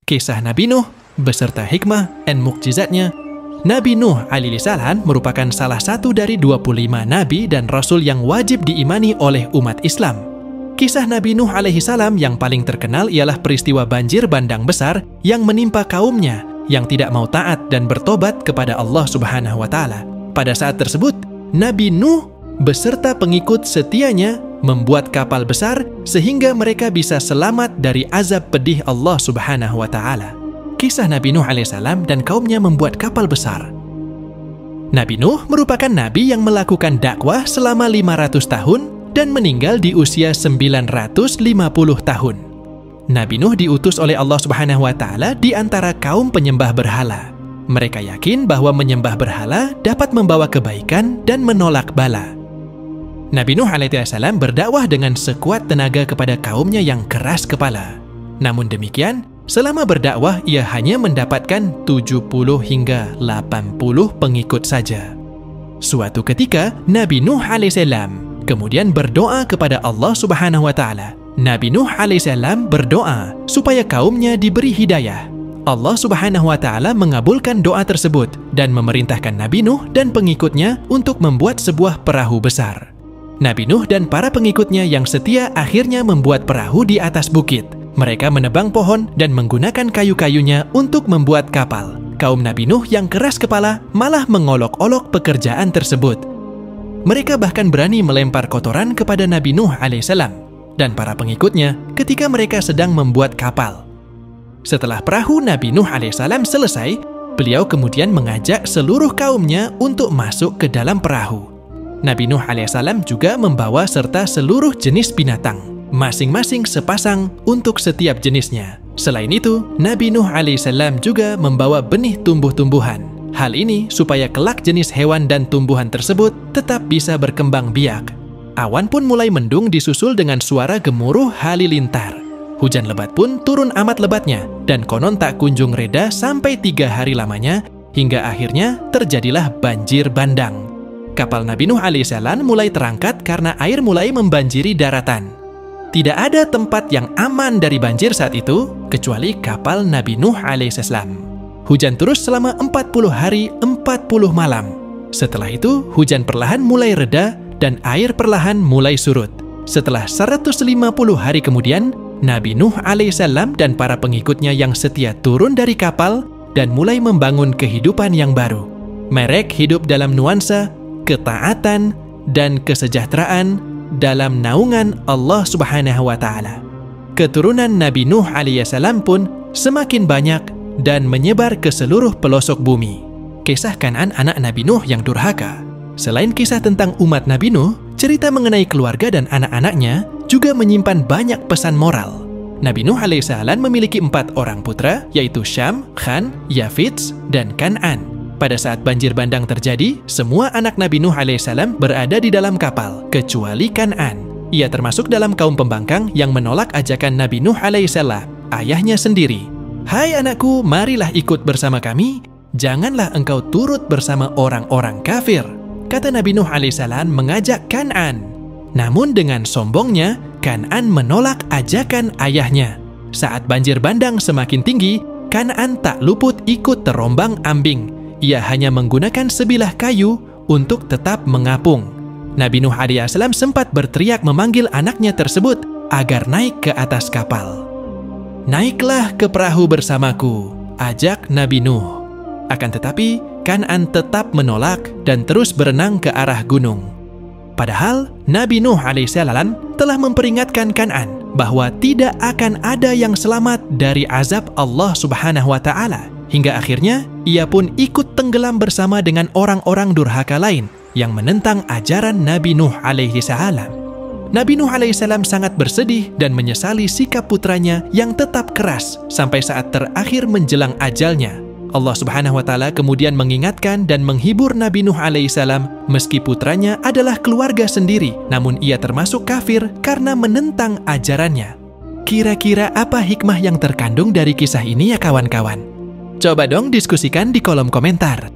Kisah Nabi Nuh beserta hikmah dan mukjizatnya. Nabi Nuh alaihissalam merupakan salah satu dari 25 nabi dan rasul yang wajib diimani oleh umat Islam. Kisah Nabi Nuh alaihissalam yang paling terkenal ialah peristiwa banjir bandang besar yang menimpa kaumnya yang tidak mau taat dan bertobat kepada Allah Subhanahu wa Ta'ala. Pada saat tersebut, Nabi Nuh beserta pengikut setianya membuat kapal besar sehingga mereka bisa selamat dari azab pedih Allah Subhanahu wa Ta'ala. Kisah Nabi Nuh alaihissalam dan kaumnya membuat kapal besar. Nabi Nuh merupakan nabi yang melakukan dakwah selama 500 tahun dan meninggal di usia 950 tahun. Nabi Nuh diutus oleh Allah Subhanahu wa Ta'ala di antara kaum penyembah berhala. Mereka yakin bahwa menyembah berhala dapat membawa kebaikan dan menolak bala. Nabi Nuh alaihissalam berdakwah dengan sekuat tenaga kepada kaumnya yang keras kepala. Namun demikian, selama berdakwah ia hanya mendapatkan 70 hingga 80 pengikut saja. Suatu ketika, Nabi Nuh alaihissalam kemudian berdoa kepada Allah Subhanahu wa Ta'ala. Nabi Nuh alaihissalam berdoa supaya kaumnya diberi hidayah. Allah Subhanahu wa Ta'ala mengabulkan doa tersebut dan memerintahkan Nabi Nuh dan pengikutnya untuk membuat sebuah perahu besar. Nabi Nuh dan para pengikutnya yang setia akhirnya membuat perahu di atas bukit. Mereka menebang pohon dan menggunakan kayu-kayunya untuk membuat kapal. Kaum Nabi Nuh yang keras kepala malah mengolok-olok pekerjaan tersebut. Mereka bahkan berani melempar kotoran kepada Nabi Nuh alaihissalam dan para pengikutnya ketika mereka sedang membuat kapal. Setelah perahu Nabi Nuh alaihissalam selesai, beliau kemudian mengajak seluruh kaumnya untuk masuk ke dalam perahu. Nabi Nuh alaihissalam juga membawa serta seluruh jenis binatang, masing-masing sepasang untuk setiap jenisnya. Selain itu, Nabi Nuh alaihissalam juga membawa benih tumbuh-tumbuhan. Hal ini supaya kelak jenis hewan dan tumbuhan tersebut tetap bisa berkembang biak. Awan pun mulai mendung disusul dengan suara gemuruh halilintar. Hujan lebat pun turun amat lebatnya, dan konon tak kunjung reda sampai 3 hari lamanya, hingga akhirnya terjadilah banjir bandang. Kapal Nabi Nuh alaihissalam mulai terangkat karena air mulai membanjiri daratan. Tidak ada tempat yang aman dari banjir saat itu, kecuali kapal Nabi Nuh alaihissalam. Hujan terus selama 40 hari 40 malam. Setelah itu, hujan perlahan mulai reda dan air perlahan mulai surut. Setelah 150 hari kemudian, Nabi Nuh alaihissalam dan para pengikutnya yang setia turun dari kapal dan mulai membangun kehidupan yang baru. Mereka hidup dalam nuansa ketaatan dan kesejahteraan dalam naungan Allah Subhanahu wa Ta'ala. Keturunan Nabi Nuh alaihissalam pun semakin banyak dan menyebar ke seluruh pelosok bumi. Kisah Kan'an anak Nabi Nuh yang durhaka. Selain kisah tentang umat Nabi Nuh, cerita mengenai keluarga dan anak-anaknya juga menyimpan banyak pesan moral. Nabi Nuh alaihissalam memiliki 4 orang putra, yaitu Syam, Khan, Yafits, dan Kan'an. Pada saat banjir bandang terjadi, semua anak Nabi Nuh alaihissalam berada di dalam kapal, kecuali Kan'an. Ia termasuk dalam kaum pembangkang yang menolak ajakan Nabi Nuh alaihissalam, ayahnya sendiri. "Hai anakku, marilah ikut bersama kami, janganlah engkau turut bersama orang-orang kafir," kata Nabi Nuh alaihissalam mengajak Kan'an. Namun dengan sombongnya, Kan'an menolak ajakan ayahnya. Saat banjir bandang semakin tinggi, Kan'an tak luput ikut terombang-ambing. Ia hanya menggunakan sebilah kayu untuk tetap mengapung. Nabi Nuh alaihissalam sempat berteriak memanggil anaknya tersebut agar naik ke atas kapal. "Naiklah ke perahu bersamaku," ajak Nabi Nuh. Akan tetapi, Kan'an tetap menolak dan terus berenang ke arah gunung. Padahal, Nabi Nuh alaihissalam telah memperingatkan Kan'an bahwa tidak akan ada yang selamat dari azab Allah Subhanahu wa Ta'ala. Hingga akhirnya, ia pun ikut tenggelam bersama dengan orang-orang durhaka lain yang menentang ajaran Nabi Nuh alaihissalam. Nabi Nuh alaihissalam sangat bersedih dan menyesali sikap putranya yang tetap keras sampai saat terakhir menjelang ajalnya. Allah Subhanahu wa Ta'ala kemudian mengingatkan dan menghibur Nabi Nuh alaihissalam meski putranya adalah keluarga sendiri, namun ia termasuk kafir karena menentang ajarannya. Kira-kira apa hikmah yang terkandung dari kisah ini ya kawan-kawan? Coba dong diskusikan di kolom komentar.